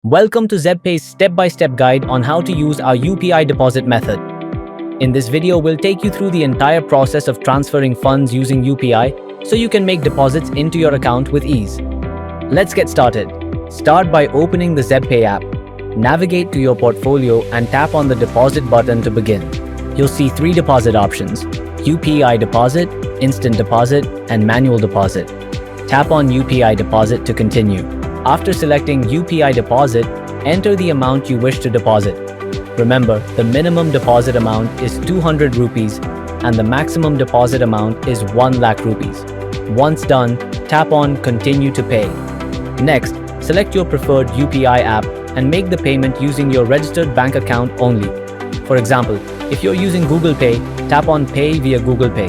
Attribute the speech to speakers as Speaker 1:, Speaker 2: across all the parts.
Speaker 1: Welcome to ZebPay's step-by-step guide on how to use our UPI deposit method. In this video, we'll take you through the entire process of transferring funds using UPI so you can make deposits into your account with ease. Let's get started. Start by opening the ZebPay app. Navigate to your portfolio and tap on the deposit button to begin. You'll see three deposit options: UPI deposit, instant deposit, and manual deposit. Tap on UPI deposit to continue. After selecting UPI deposit, enter the amount you wish to deposit. Remember, the minimum deposit amount is 200 rupees and the maximum deposit amount is 1 lakh rupees. Once done, tap on Continue to Pay. Next, select your preferred UPI app and make the payment using your registered bank account only. For example, if you're using Google Pay, tap on Pay via Google Pay.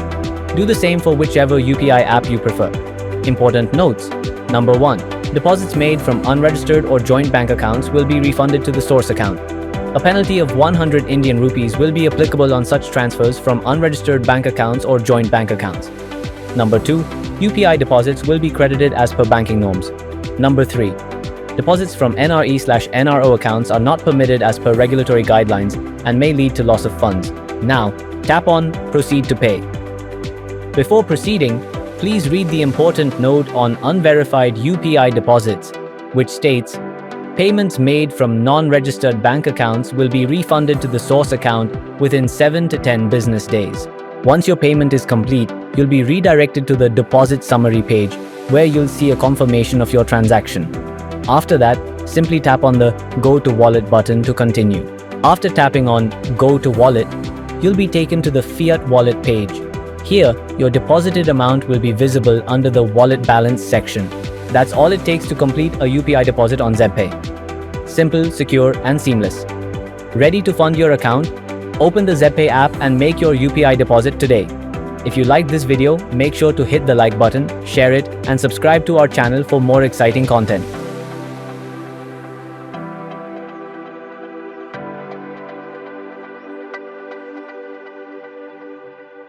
Speaker 1: Do the same for whichever UPI app you prefer. Important notes. Number 1. Deposits made from unregistered or joint bank accounts will be refunded to the source account. A penalty of 100 Indian rupees will be applicable on such transfers from unregistered bank accounts or joint bank accounts. Number 2. UPI deposits will be credited as per banking norms. Number 3. Deposits from NRE/NRO accounts are not permitted as per regulatory guidelines and may lead to loss of funds. Now, tap on Proceed to Pay. Before proceeding, please read the important note on unverified UPI deposits, which states, payments made from non-registered bank accounts will be refunded to the source account within 7 to 10 business days. Once your payment is complete, you'll be redirected to the deposit summary page, where you'll see a confirmation of your transaction. After that, simply tap on the Go to Wallet button to continue. After tapping on Go to Wallet, you'll be taken to the Fiat Wallet page. Here, your deposited amount will be visible under the Wallet Balance section. That's all it takes to complete a UPI deposit on ZebPay. Simple, secure, and seamless. Ready to fund your account? Open the ZebPay app and make your UPI deposit today. If you liked this video, make sure to hit the like button, share it, and subscribe to our channel for more exciting content.